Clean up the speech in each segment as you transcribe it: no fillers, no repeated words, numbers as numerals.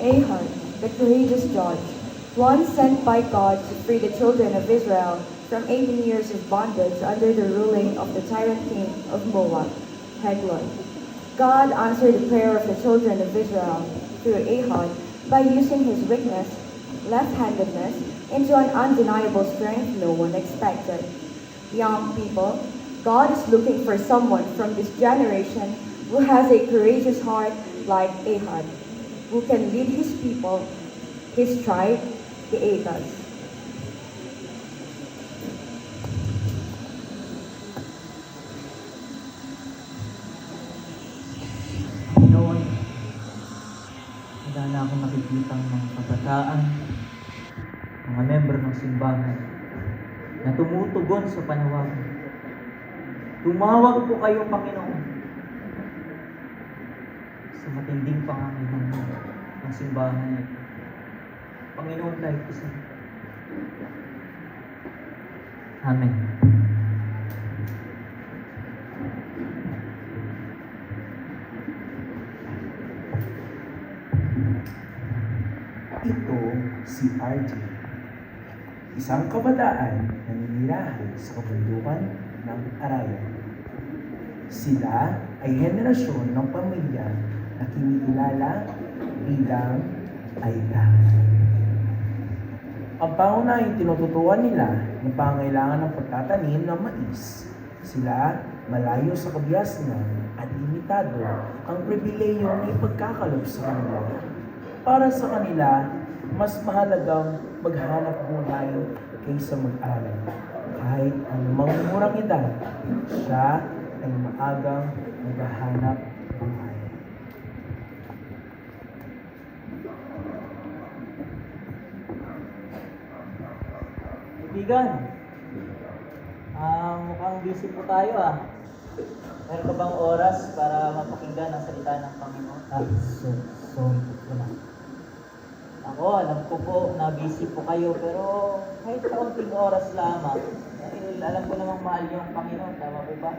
Ahab, the courageous judge, one sent by God to free the children of Israel from 18 years of bondage under the ruling of the tyrant king of Moab, Eglon. God answered the prayer of the children of Israel through Ahab by using his weakness, left-handedness, into an undeniable strength no one expected. Young people, God is looking for someone from this generation who has a courageous heart like Ahab, who can lead his people, his tribe, the Agas. Noon, wala na akong nakikitang mga kabataan, mga member ng simbahan, na tumutugon sa panawagan. Tumawag po kayo, Panginoon, sa matinding pangangailangan ng simbahan ito. Panginoon, kahit isa. Amen. Ito si RJ, isang kabataan na ninirahan sa kabundukan ng Arayat. Sila ay henerasyon ng pamilya na kinikilala bilang Aita. Ang pangunahing tinututuan nila ng pangailangan ng pagtatanim ng mais. Sila malayo sa kabiasnan at limitado ang pribileyo na ipagkakalob sa kanila. Para sa kanila, mas mahalagang maghanap buhay kaysa mag-aral. Kahit anumang murang edad, siya ay maagang maghahanap buhay. Kaibigan, mukhang busy po tayo ah. Meron ka bang oras para mapakinggan ang salita ng Panginoon? Sorry po na. Ako, alam ko po na busy po kayo, pero kahit kaunting oras lamang, dahil alam ko namang mahal yung Panginoon, tama po ba?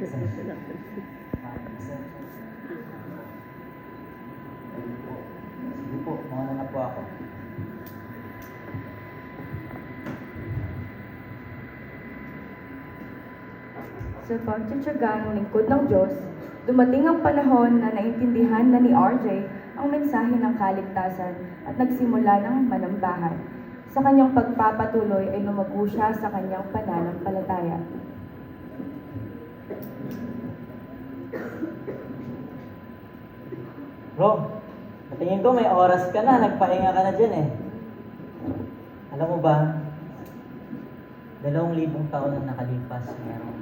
Sige po, mauna na po ako. Sa pagtityaga ng lingkod ng Diyos, dumating ang panahon na naintindihan na ni RJ ang mensahe ng kaligtasan at nagsimula ng manambahan. Sa kanyang pagpapatuloy ay lumago siya sa kanyang pananampalataya. Bro, patingin ko may oras ka na, nagpahinga ka na dyan eh. Alam mo ba, 2,000 taon na nakalipas, mayroong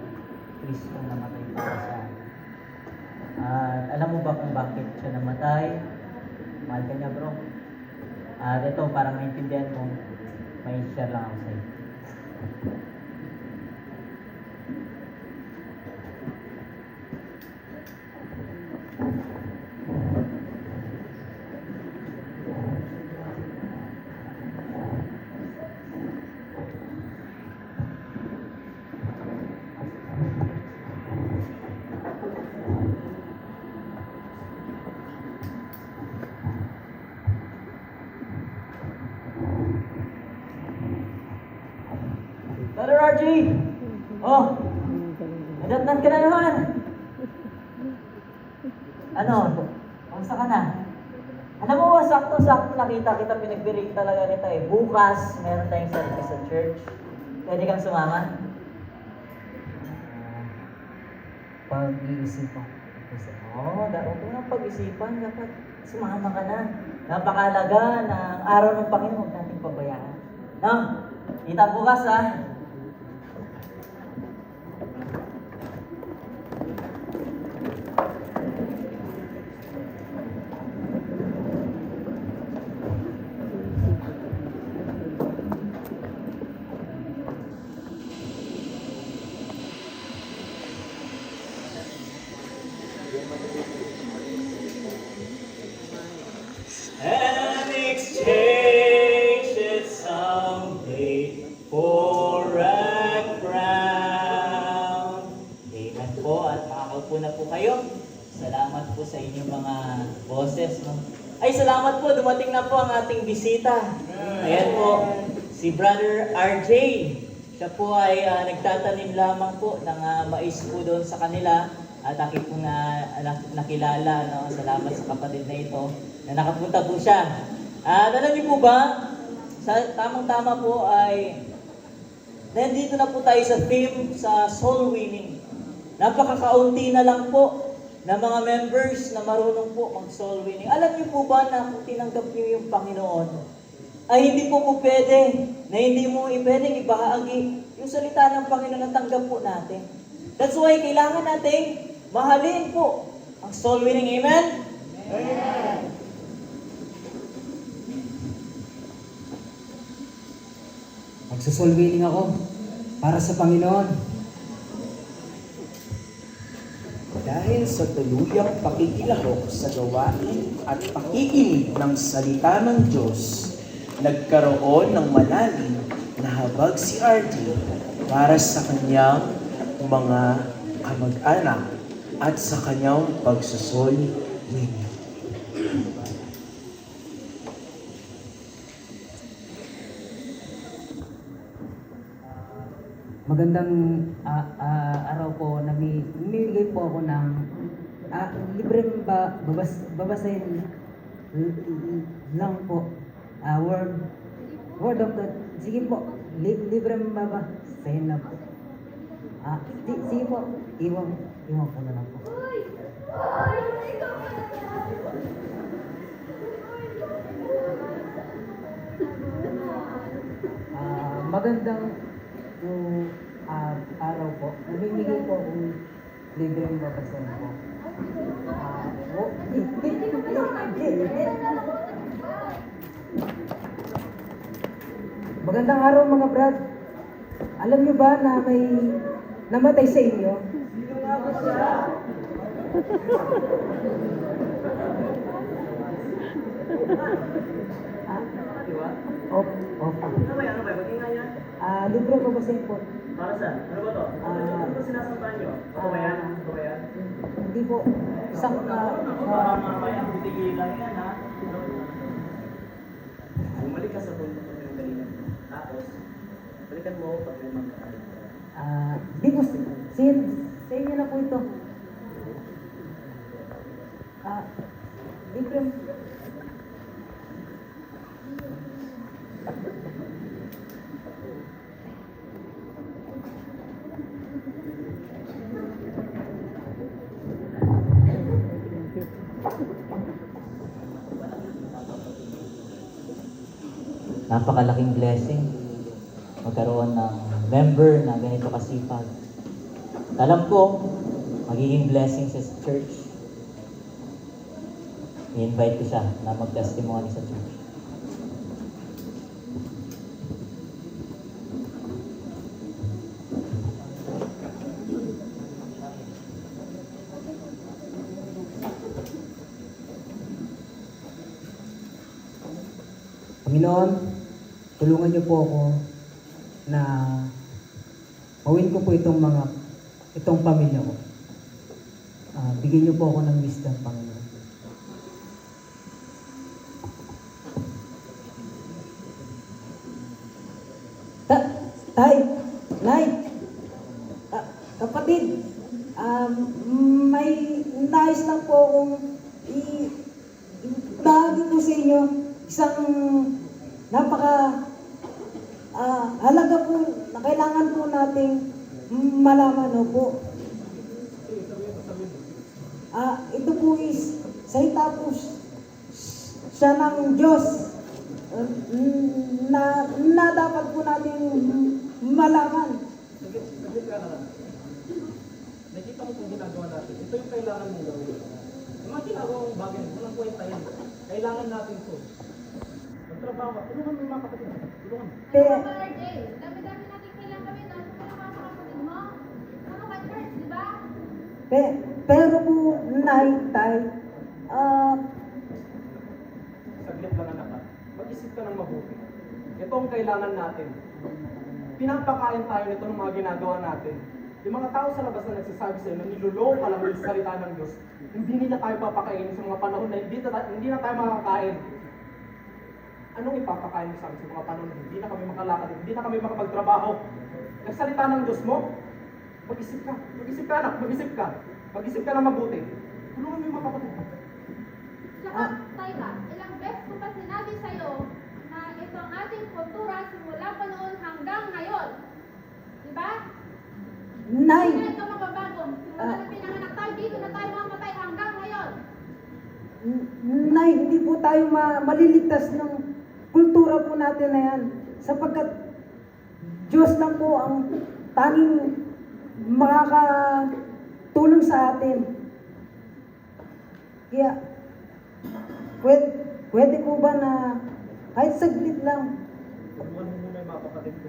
Kristo namatay para sa atin. At alam mo ba kung bakit siya namatay? Mahal ka niya, bro. At ito, para maintindihan mo, may share lang ako sa'yo. Brother RJ! Oh! Nadatnan ka na naman! Ano? Kamusta ka na? Alam mo ba, sakto-sakto nakita kita, pinag-break talaga kita eh. Bukas, meron tayong sarili sa church. Pwede kang sumama? Pag-iisipan. Oo, huwag mo nang pag-isipan. Dapat sumama ka na. Napakalaga ng araw ng Panginoon, huwag natin pabayaan. No? Kita bukas ha. And exchange it someday for a crown. Amen po, at makakaupo na po kayo. Salamat po sa inyong mga boses. No? Ay, salamat po. Dumating na po ang ating bisita. Ayan po, si Brother RJ. Siya po ay nagtatanim lamang po ng mais po doon sa kanila. At aking po nakilala. No? Salamat sa kapatid na ito na nakapunta po siya. At alam niyo po ba, tamang-tama po ay nandito na po tayo sa theme sa soul winning. Napakakaunti na lang po na mga members na marunong po mag-soul winning. Alam niyo po ba na kung tinanggap niyo yung Panginoon, ay hindi po pwede na hindi mo pwedeng ibahagi yung salita ng Panginoon na tanggap po natin. That's why kailangan nating mahalin po ang soul winning. Amen? Amen! Magsosoul winning ako para sa Panginoon. Dahil sa tuluyang pakikilahok sa gawain at pakikinig ng salita ng Diyos, nagkaroon ng malalim na habag si RJ para sa kanyang mga kamag-anak at sa kanyang pagsusol winning. Magandang araw po. Namimigay po ako ng libreng babasahin lang po. Word of God. Sige po, libreng babasahin lang po. Sige po, iwan ko na lang po. Magandang araw po. Namimigay po akong libreng babasahin po. Magandang araw mga brad. Alam niyo ba na may namatay sa inyo? Sino nga po siya? Ano ba yan? Magingay yan? Libre ko ba po? Para saan? Ano ba to? Ano ba sinasampahan nyo? Ito ba yan? Ito ba yan? Hindi po. Isang Mamaya, bitigilan yan ha. Bumalik ka sa punto ko yung kanina. Tapos, balikan mo pag may magkakalit ka. Di po. Sa inyo na po ito. Libre. Napakalaking blessing magkaroon ng member na ganito kasipag. Alam ko, magiging blessing sa church. I-invite ko siya na mag-testimony sa church. Panginoon, tulungan niyo po ako na mawin ko po itong pamilya ko. Bigyan niyo po ako ng wisdom, Panginoon. Tay, Nay, kapatid, may nais lang po akong ibahagi po sa inyo isang halaga po na kailangan po nating malaman po. Ito po is salita po siya ng Diyos na dapat po nating malaman. Nakita mo kung ginagawa natin. Ito yung kailangan mong gawin. Yung mga ginagawa mong bagay, walang kwenta yan. Kailangan natin ito. Magtrabaho ka. Tulungan mo yung mga kapatid. Tulungan mo. Dami-dami natin kailangan gawin. Ano pa yung mga kapatid mo? Ano ka church, di ba? Pero po, Nay, Tay, Saglit lang anak ka. Mag-isip ka ng mabuti. Ito ang kailangan natin. Pinapakain tayo nito ng mga ginagawa natin. Yung mga tao sa labas na nagsasabi sa'yo na niloloko ka lang yung salita ng Diyos, hindi nila tayo papakainin sa mga panahon na hindi na tayo makakain. Anong ipapakain mo sa amin sa mga panahon na hindi na kami makalakad, hindi na kami makapagtrabaho? Nagsalita ng Diyos mo, mag-isip ka, anak, mag-isip ka na mabuti. Tulungan mo yung mga kapatid mo. Tsaka, Tayla, ilang beses ko pa sinabi sa'yo na itong ating kultura simula pa noon hanggang ngayon. Diba? Nay, Hindi na ito mababago. Simula na pinanganak tayo, dito na tayo mamatay hanggang ngayon. Nay, hindi po tayo maliligtas ng kultura po natin na yan. Sapagkat Diyos lang po ang tanging makakatulong sa atin. Kaya, pwede po ba na kahit saglit lang, Tulungan mo muna yung mga kapatid ko.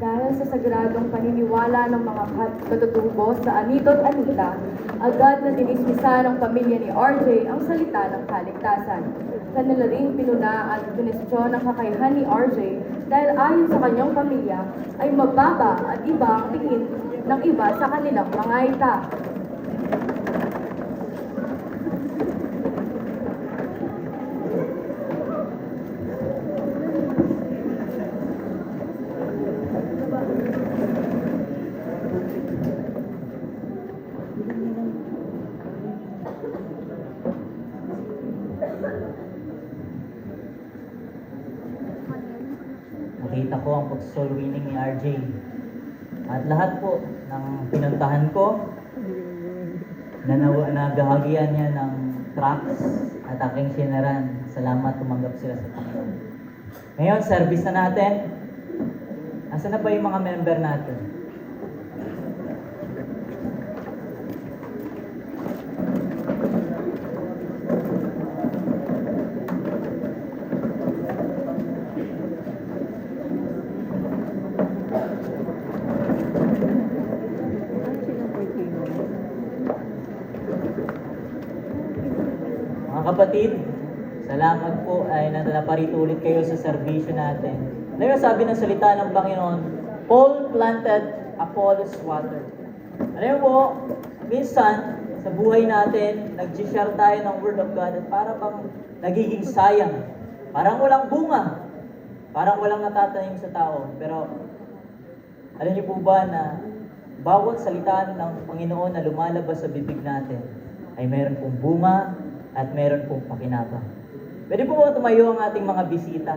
Dahil sa sagradong paniniwala ng mga katutubo sa Anito at Anita, agad na dinismisa ng pamilya ni RJ ang salita ng kaligtasan. Kanila ring pinuna at kinestyon ang kakayahan ni RJ dahil ayon sa kanyang pamilya ay mababa at iba ang tingin ng iba sa kanilang mga ita. Nakita ko ang pag-soul winning ni RJ. At lahat po ng pinuntahan ko, nagahagian niya ng tracks at aking sinaran. Salamat, tumanggap sila sa Panginoon. Ngayon, service na natin. Asa na ba yung mga member natin? Mga kapatid, salamat po ay naparito ulit kayo sa serbisyo natin. Ngayon sabi ng salita ng Panginoon, Paul planted, Apollos watered. Alam po, minsan sa buhay natin, nag-share tayo ng Word of God at para bang nagiging sayang. Parang walang bunga. Parang walang natatanim sa tao. Pero alam niyo po ba na bawat salita ng Panginoon na lumalabas sa bibig natin ay meron pong bunga at meron pong pakinabang. Pwede po ba tumayo ang ating mga bisita?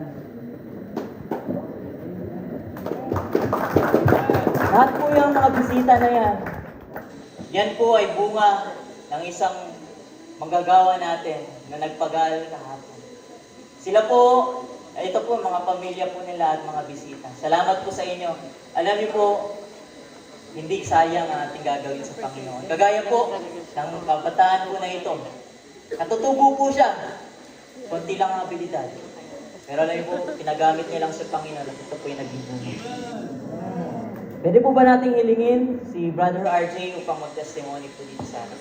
Lahat po yung mga bisita na yan. Yan po ay bunga ng isang manggagawa natin na nagpagal kahapon. Sila po, ito po mga pamilya po nila at mga bisita. Salamat po sa inyo. Alam niyo po, hindi sayang ang ating gagawin sa Panginoon. Kagaya po ng kabataan po na ito. Natutubo po siya. Konti lang ang abilidad. Pero alam niyo po, pinagamit niya lang sa Panginoon at ito po yung naging bunga. Pwede po ba nating hilingin si Brother RJ upang mag-testimony po dito sa atin?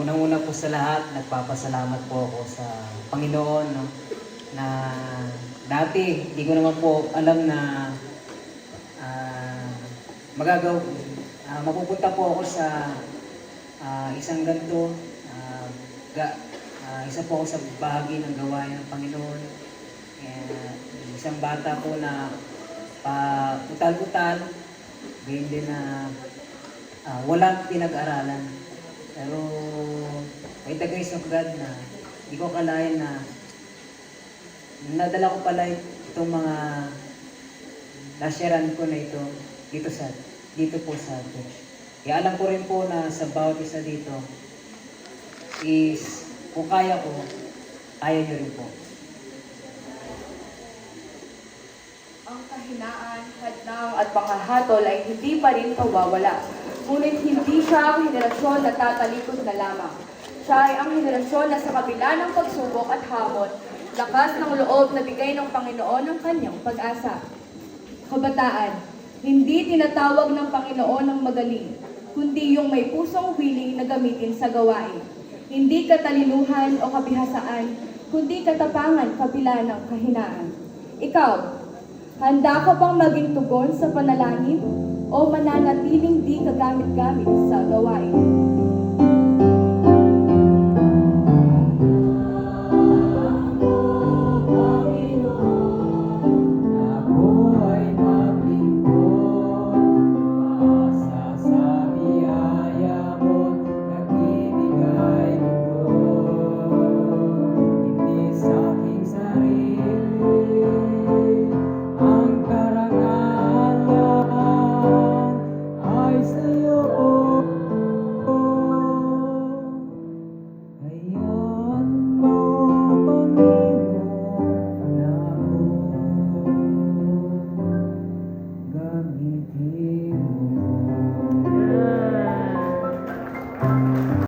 Unang-una po sa lahat, nagpapasalamat po ako sa Panginoon, no, na dati hindi ko naman po alam na mapupunta po ako sa isang ganito, isa po ako sa bahagi ng gawain ng Panginoon. Isang bata po na utal-utal, ganyan din na walang pinag-aralan. Pero by the grace of God na hindi ko kalain na nadala ko pala itong mga nasyaran ko na ito dito po sa church. Kaya alam ko rin po na sa bawat isa dito is kung kaya ko, kaya nyo rin po. Ang kahinaan, hadlang at panghahatol ay hindi pa rin pawawala. Ngunit hindi siya ang henerasyon na tatalikod na lamang. Siya ay ang henerasyon na sa kabila ng pagsubok at hamon, lakas ng loob na bigay ng Panginoon ang kanyang pag-asa. Kabataan, hindi tinatawag ng Panginoon ng magaling, kundi yung may pusong willing na gamitin sa gawain. Hindi katalinuhan o kabihasaan, kundi katapangan kabila ng kahinaan. Ikaw, handa ka bang maging tugon sa panalangin o mananatiling di kagamit-gamit sa gawain?